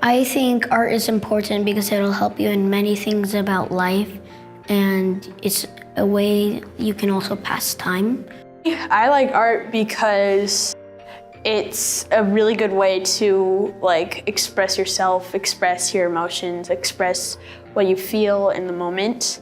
I think art is important because it'll help you in many things about life, and it's a way you can also pass time. I like art because it's a really good way to express yourself, express your emotions, express what you feel in the moment.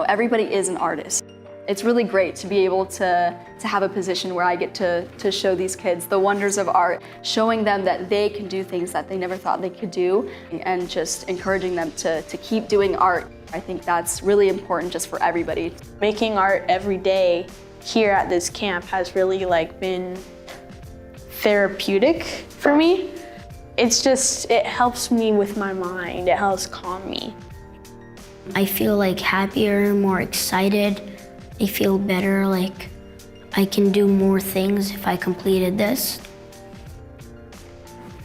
Everybody is an artist. It's really great to be able to have a position where I get to show these kids the wonders of art, showing them that they can do things that they never thought they could do, and just encouraging them to keep doing art. I think that's really important just for everybody. Making art every day here at this camp has really been therapeutic for me. It helps me with my mind, it helps calm me. I feel happier, more excited. I feel better, I can do more things if I completed this.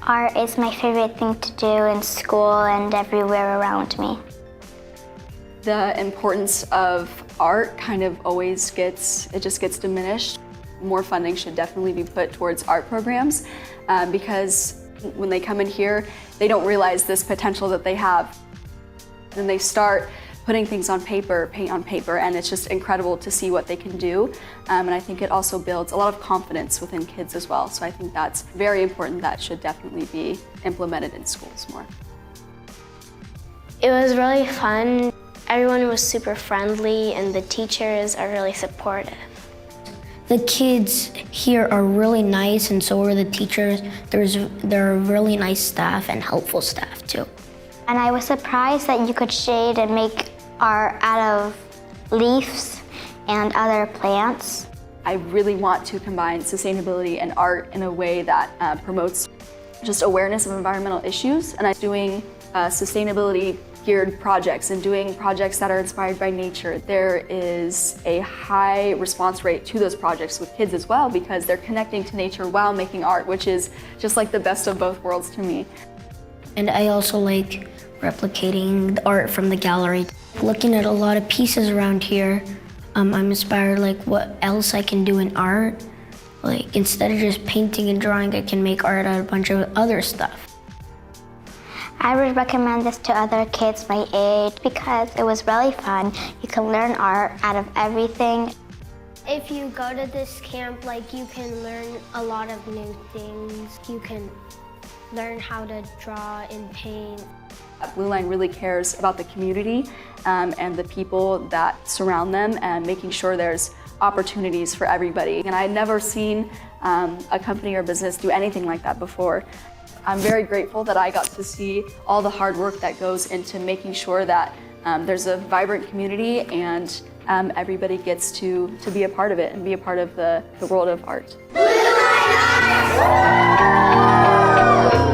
Art is my favorite thing to do in school and everywhere around me. The importance of art kind of always gets diminished. More funding should definitely be put towards art programs because when they come in here, they don't realize this potential that they have. Then they start putting things on paper, paint on paper, and it's just incredible to see what they can do. And I think it also builds a lot of confidence within kids as well. So I think that's very important. That should definitely be implemented in schools more. It was really fun. Everyone was super friendly and the teachers are really supportive. The kids here are really nice, and so are the teachers. There are really nice staff and helpful staff too. And I was surprised that you could shade and make art out of leaves and other plants. I really want to combine sustainability and art in a way that promotes just awareness of environmental issues. And I'm doing sustainability geared projects and doing projects that are inspired by nature. There is a high response rate to those projects with kids as well because they're connecting to nature while making art, which is just the best of both worlds to me. And I also like replicating the art from the gallery. Looking at a lot of pieces around here, I'm inspired what else I can do in art. Instead of just painting and drawing, I can make art out of a bunch of other stuff. I would recommend this to other kids my age because it was really fun. You can learn art out of everything. If you go to this camp, you can learn a lot of new things. You can learn how to draw and paint. Blue Line really cares about the community and the people that surround them and making sure there's opportunities for everybody. And I had never seen a company or business do anything like that before. I'm very grateful that I got to see all the hard work that goes into making sure that there's a vibrant community and everybody gets to be a part of it and be a part of the world of art. Blue Line Arts!